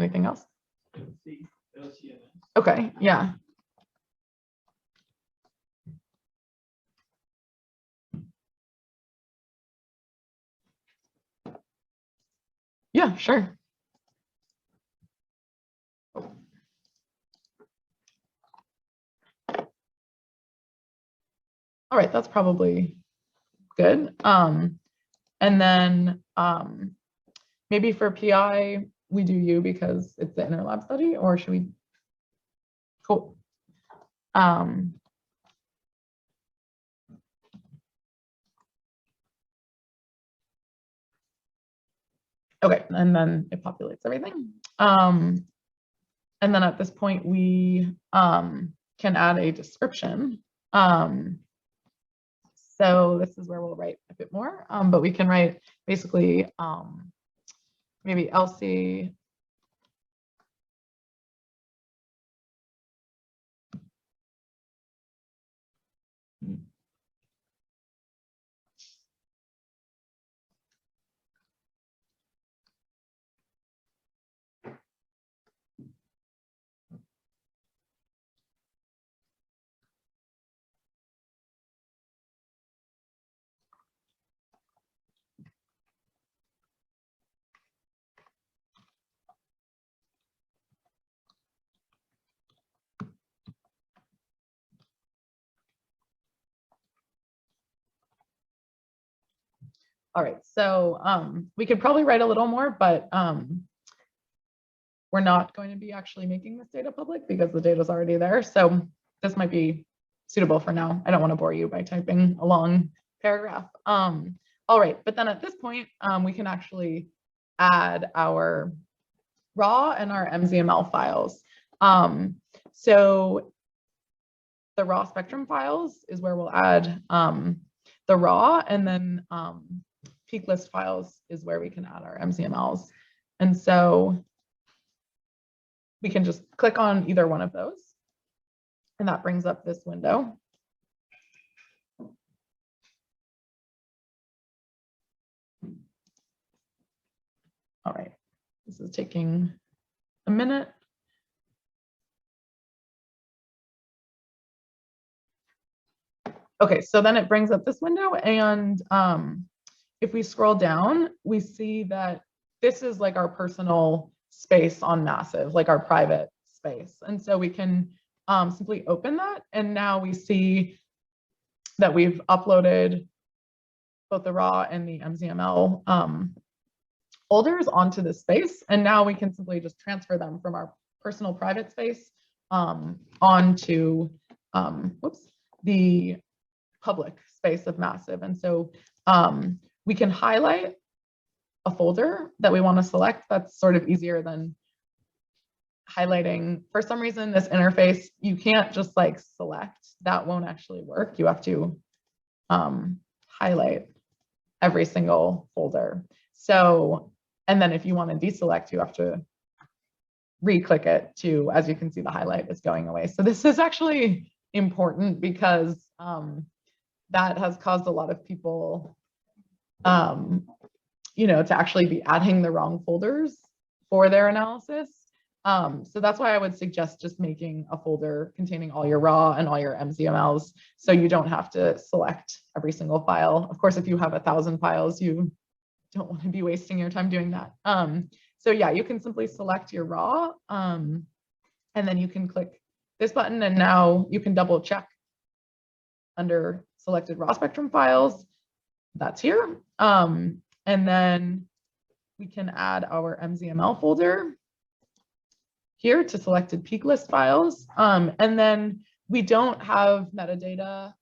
Anything else? Okay, yeah. Yeah, sure. All right, that's probably good. And then maybe for PI, we do you because it's the interlab study, or should we? Cool. Okay, and then it populates everything. And then at this point, we can add a description. So this is where we'll write a bit more, but we can write basically maybe LC. All right, so we could probably write a little more, but we're not going to be actually making this data public because the data is already there. So this might be suitable for now. I don't want to bore you by typing a long paragraph. All right, but then at this point, we can actually add our raw and our MZML files. So the raw spectrum files is where we'll add the raw, and then peak list files is where we can add our MZMLs. And so we can just click on either one of those, and that brings up this window. All right, this is taking a minute. Okay, so then it brings up this window, and if we scroll down, we see that this is like our personal space on MassIVE, like our private space. And so we can simply open that, and now we see that we've uploaded both the raw and the MZML folders onto this space. And now we can simply just transfer them from our personal private space onto the public space of MassIVE. And so we can highlight a folder that we want to select. That's sort of easier than highlighting. For some reason, this interface, you can't just like select. That won't actually work. You have to highlight every single folder. So, and then if you want to deselect, you have to re-click it to, as you can see, the highlight is going away. So this is actually important because that has caused a lot of people to actually be adding the wrong folders for their analysis. So that's why I would suggest just making a folder containing all your raw and all your MZMLs, so you don't have to select every single file. Of course, if you have 1,000 files, you don't want to be wasting your time doing that. So yeah, you can simply select your raw, and then you can click this button, and now you can double check under selected raw spectrum files. That's here. And then we can add our MZML folder here to selected peak list files. And then we don't have metadata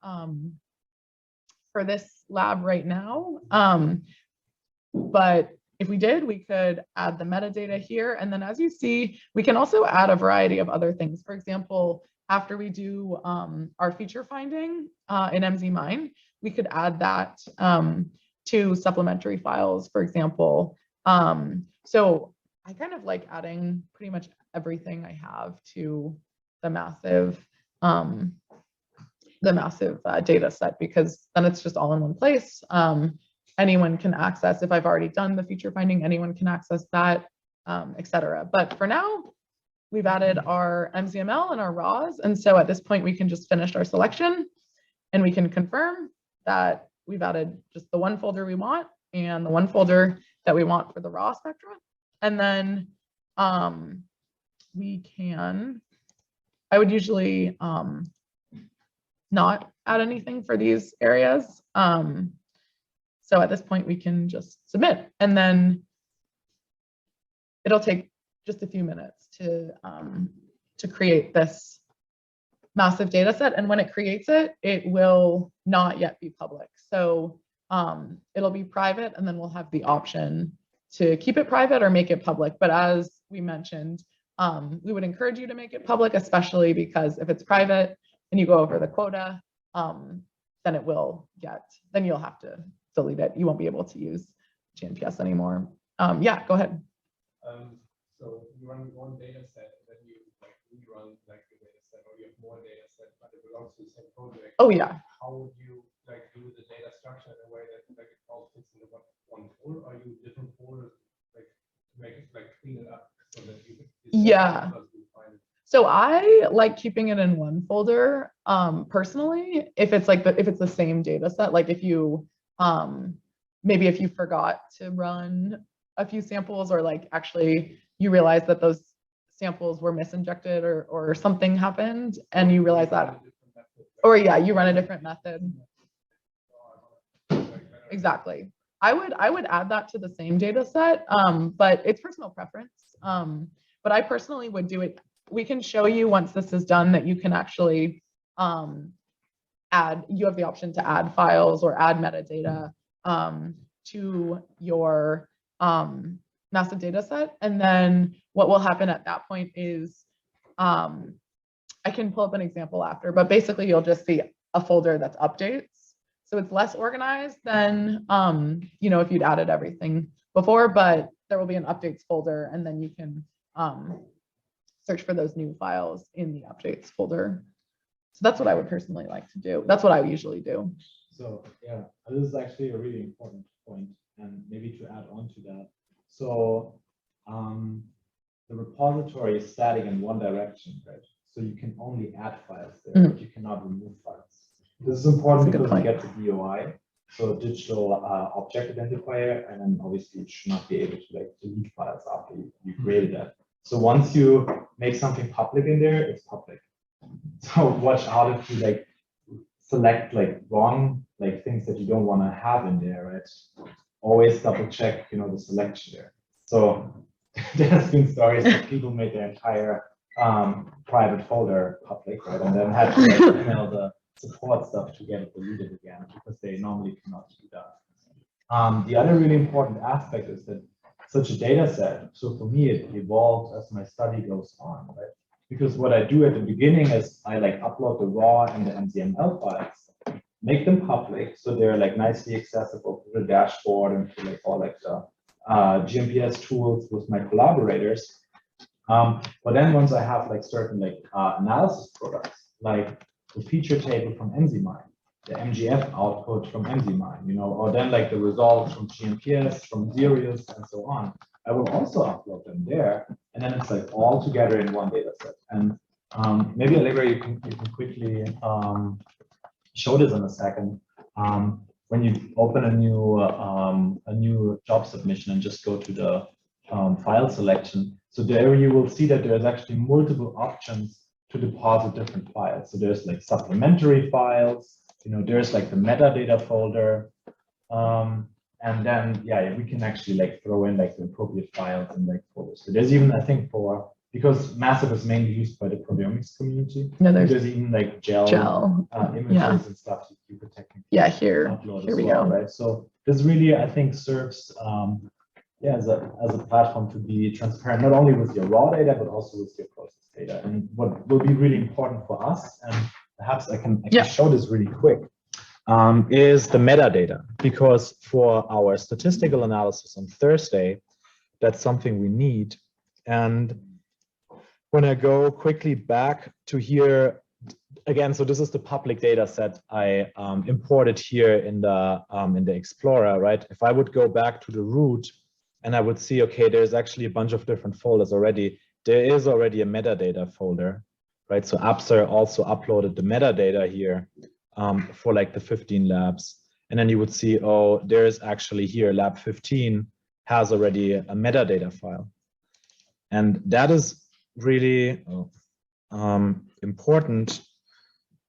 for this lab right now. But if we did, we could add the metadata here. And then as you see, we can also add a variety of other things. For example, after we do our feature finding in MZMine, we could add that to supplementary files, for example. So I kind of like adding pretty much everything I have to the MassIVE the MassIVE data set, because then it's just all in one place. Anyone can access, if I've already done the feature finding, anyone can access that, etc. But for now, we've added our MZML and our RAWs. And so at this point, we can just finish our selection and we can confirm that we've added just the one folder we want and the one folder that we want for the raw spectra. And then we can, I would usually not add anything for these areas. So at this point, we can just submit, and then it'll take just a few minutes to create this MassIVE data set. And when it creates it, it will not yet be public. So it'll be private, and then we'll have the option to keep it private or make it public. But as we mentioned, we would encourage you to make it public, especially because if it's private and you go over the quota, then it will get, then you'll have to delete it. You won't be able to use GNPS anymore. Yeah, go ahead. So you run one data set, and then you like rerun like the data set, or you have more data set, but it belongs to the same project. Oh yeah. How would you like do the data structure in a way that like it all fits into one folder? Are you different folders like to make it like clean it up so that you can? Yeah. So I like keeping it in one folder personally, if it's like if it's the same data set, like if you maybe if you forgot to run a few samples, or like actually you realize that those samples were misinjected or something happened and you realize that, or yeah, you run a different method. Exactly. I would add that to the same data set, but it's personal preference. But I personally would do it. We can show you once this is done that you can actually add, you have the option to add files or add metadata to your MassIVE data set. And then what will happen at that point is, I can pull up an example after, but basically you'll just see a folder that's updates. So it's less organized than, you know, if you'd added everything before, but there will be an updates folder, and then you can search for those new files in the updates folder. So that's what I would personally like to do. That's what I usually do. So yeah, this is actually a really important point, and maybe to add on to that. So the repository is static in one direction, right? So you can only add files there, but you cannot remove files. This is important because you get the DOI, so digital object identifier, and then obviously you should not be able to like delete files after you created that. So once you make something public in there, it's public. So watch out if you like select like wrong like things that you don't want to have in there, right? Always double check, you know, the selection there. So there has been stories that people made their entire private folder public, right? And then had to like, email the support stuff to get it deleted again, because they normally cannot do that. The other really important aspect is that such a data set, so for me, it evolves as my study goes on, right? Because what I do at the beginning is I like upload the raw and the MZML files, make them public, so they're like nicely accessible to the dashboard and to like all like the GMPS tools with my collaborators. But then once I have like certain like analysis products, like the feature table from MZMine, the MGF output from MZMine, you know, or then like the results from GMPS, from Sirius, and so on, I will also upload them there, and then it's like all together in one data set. And maybe Allegra, you can quickly show this in a second. When you open a new job submission and just go to the file selection, so there you will see that there's actually multiple options to deposit different files. So there's like supplementary files, you know, there's like the metadata folder, and then yeah, we can actually like throw in like the appropriate files and like folders. So there's even, I think, because MassIVE is mainly used by the proteomics community. No, there's even like gel images and stuff that you could technically upload as well, right? So this really, I think, serves as a platform to be transparent, not only with your raw data, but also with your process data. And what will be really important for us, and perhaps I can actually show this really quick, is the metadata, because for our statistical analysis on Thursday, that's something we need. And when I go quickly back to here, again, so this is the public data set I imported here in the Explorer, right? If I would go back to the root and I would see, okay, there's actually a bunch of different folders already. There is already a metadata folder, right? So Absar also uploaded the metadata here for like the 15 labs. And then you would see, oh, there's actually here, lab 15 has already a metadata file. And that is really important.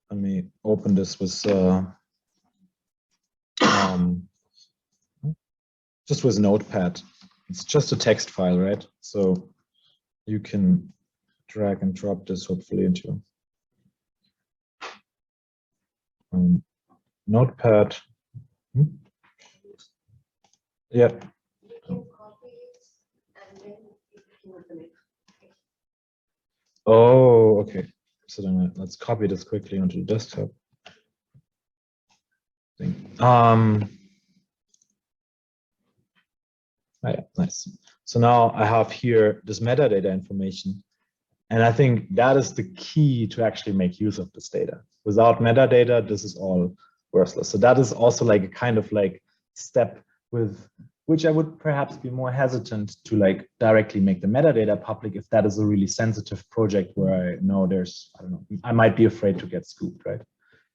Let me open this with just with Notepad. It's just a text file, right? So you can drag and drop this hopefully into Notepad. Yeah. Oh, okay. So then let's copy this quickly onto the desktop. Yeah, nice. So now I have here this metadata information. And I think that is the key to actually make use of this data. Without metadata, this is all worthless. So that is also like a kind of like step with which I would perhaps be more hesitant to like directly make the metadata public if that is a really sensitive project where I know there's, I don't know, I might be afraid to get scooped, right?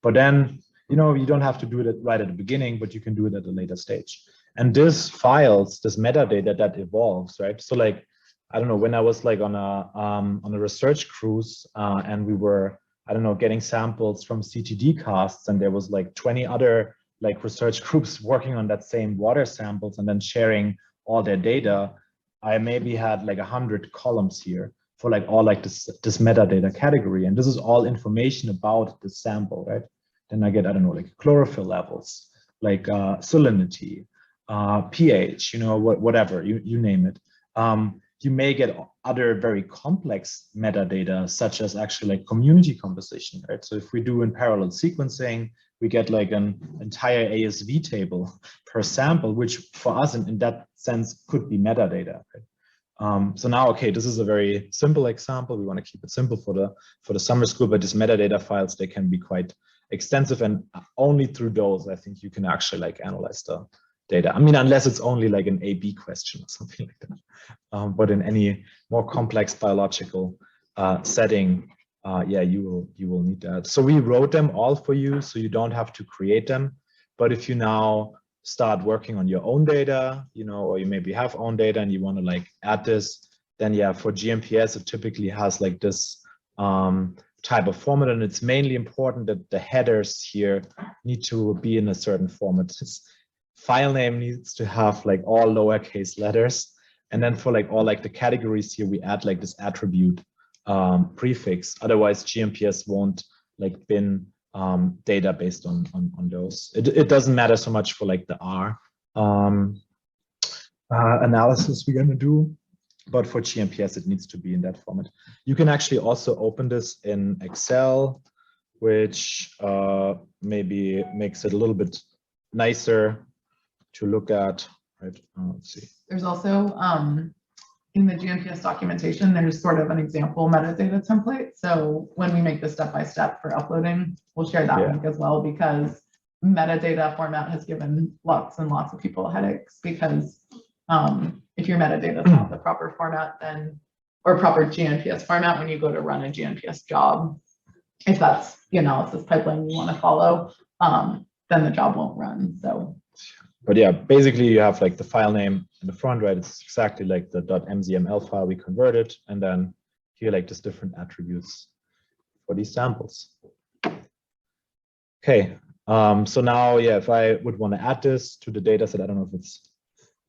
But then, you know, you don't have to do it right at the beginning, but you can do it at a later stage. And this files, this metadata that evolves, right? So like, I don't know, when I was like on a research cruise and we were, I don't know, getting samples from CTD casts, and there was like 20 other like research groups working on that same water samples and then sharing all their data. I maybe had like 100 columns here for like all like this metadata category. And this is all information about the sample, right? Then I get, I don't know, like chlorophyll levels, like salinity, pH, you know, whatever, you name it. You may get other very complex metadata, such as actually like community composition, right? So if we do in parallel sequencing, we get like an entire ASV table per sample, which for us in that sense could be metadata, right? So now, okay, this is a very simple example. We want to keep it simple for the summer school, but these metadata files, they can be quite extensive, and only through those, I think you can actually like analyze the data. I mean, unless it's only like an A/B question or something like that. But in any more complex biological setting, yeah, you will need that. So we wrote them all for you, so you don't have to create them. But if you now start working on your own data, you know, or you maybe have own data and you want to like add this, then yeah, for GMPS, it typically has like this type of format, and it's mainly important that the headers here need to be in a certain format. File name needs to have like all lowercase letters, and then for like all like the categories here, we add like this attribute prefix. Otherwise, GMPS won't like bin data based on those. It doesn't matter so much for like the R analysis we're gonna do, but for GMPS, it needs to be in that format. You can actually also open this in Excel, which maybe makes it a little bit nicer to look at, right? Let's see. There's also in the GMPS documentation, there's sort of an example metadata template. So when we make the step-by-step for uploading, we'll share that link as well, because metadata format has given lots and lots of people headaches, because if your metadata is not the proper format, then, or proper GNPS format, when you go to run a GNPS job, if that's the analysis pipeline you want to follow, then the job won't run. So, but yeah, basically you have like the file name in the front, right? It's exactly like the .mzml file we converted, and then here like just different attributes for these samples. Okay, so now, yeah, if I would want to add this to the data set, I don't know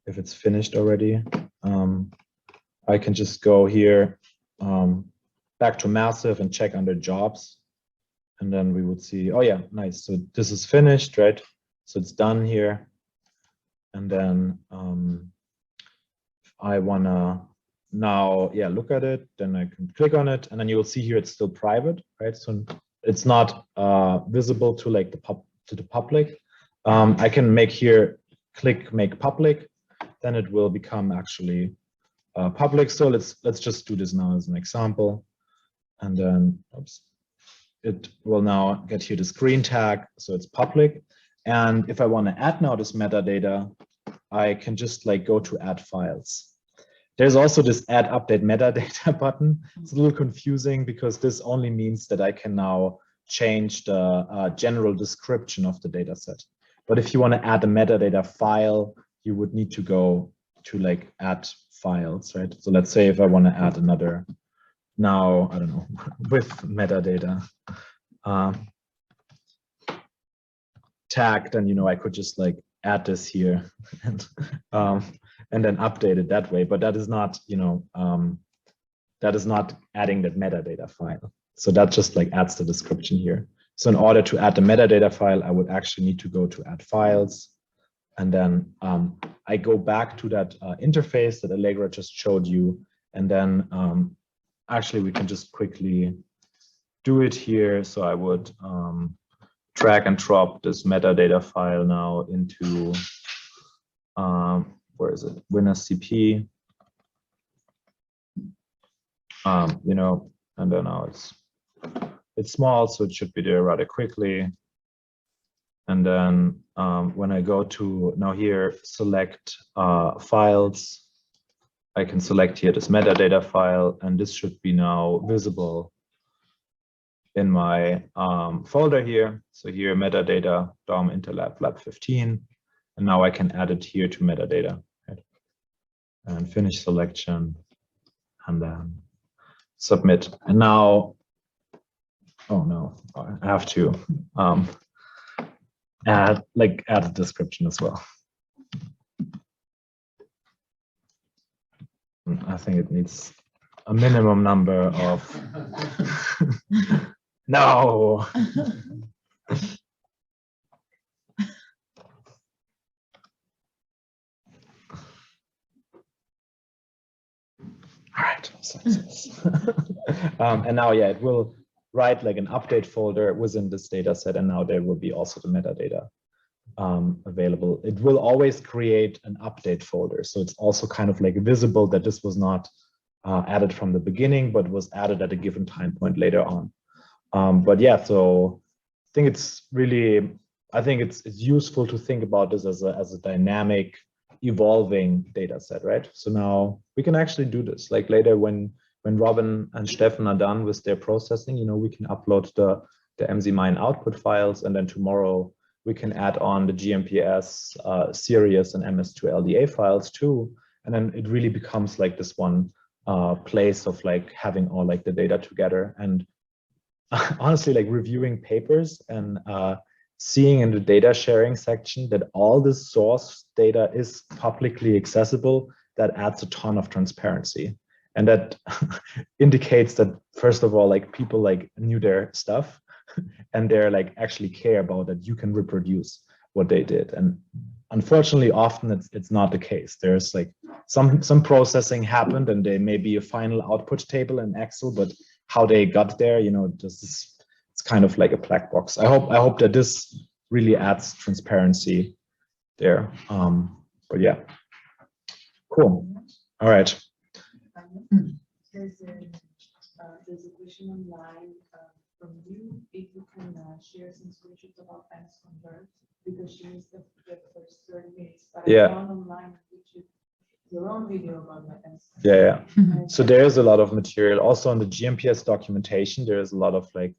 if it's finished already. I can just go here back to MassIVE and check under jobs, and then we would see, oh yeah, nice. So this is finished, right? So it's done here. And then if I wanna now, yeah, look at it, then I can click on it, and then you will see here it's still private, right? So it's not visible to like the public. I can make here, click make public, then it will become actually public. So let's just do this now as an example, and then oops, it will now get here this green tag, so it's public. And if I want to add now this metadata, I can just like go to add files. There's also this add update metadata button. It's a little confusing because this only means that I can now change the general description of the data set. But if you want to add a metadata file, you would need to go to like add files, right? So let's say if I want to add another, now, I don't know, with metadata tag, then, you know, I could just like add this here and then update it that way. But that is not, you know, that is not adding that metadata file. So that just like adds the description here. So in order to add the metadata file, I would actually need to go to add files. And then I go back to that interface that Allegra just showed you. And then actually we can just quickly do it here. So I would drag and drop this metadata file now into, where is it? WinSCP. You know, and then now it's small, so it should be there rather quickly. And then when I go to now here, select files, I can select here this metadata file, and this should be now visible in my folder here. So here, metadata, DOM interlab lab 15. And now I can add it here to metadata, right? And finish selection, and then submit. And now, oh no, I have to add a description as well. I think it needs a minimum number of no. All right. And now, yeah, it will write like an update folder within this data set, and now there will be also the metadata available. It will always create an update folder, so it's also kind of like visible that this was not added from the beginning, but was added at a given time point later on. But yeah, so I think it's really, I think it's useful to think about this as a dynamic, evolving data set, right? So now we can actually do this. Like later when Robin and Steffen are done with their processing, you know, we can upload the MZMine output files, and then tomorrow we can add on the GMPS series and MS2 LDA files too. And then it really becomes like this one place of like having all like the data together. And honestly, like reviewing papers and seeing in the data sharing section that all this source data is publicly accessible, that adds a ton of transparency. And that indicates that, first of all, like people like knew their stuff, and they're like actually care about that you can reproduce what they did. And unfortunately, often it's not the case. There's like some processing happened, and there may be a final output table in Excel, but how they got there, you know, it's kind of like a black box. I hope that this really adds transparency there. But yeah, cool. All right. There's a question online from you, if you can share some screenshots about Thanks Convert, because she missed the first 30 minutes, but I found online YouTube your own video about my Thanks Convert. Yeah. So there's a lot of material. Also on the GMPS documentation, there's a lot of like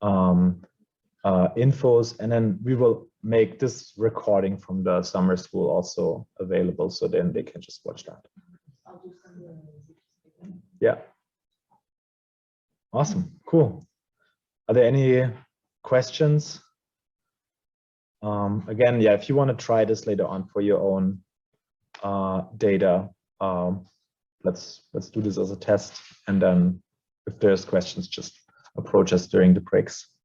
infos, and then we will make this recording from the summer school also available, so then they can just watch that. I'll do some Yeah. Awesome. Cool. Are there any questions? Again, yeah, if you want to try this later on for your own data, let's do this as a test, and then if there's questions, just approach us during the breaks.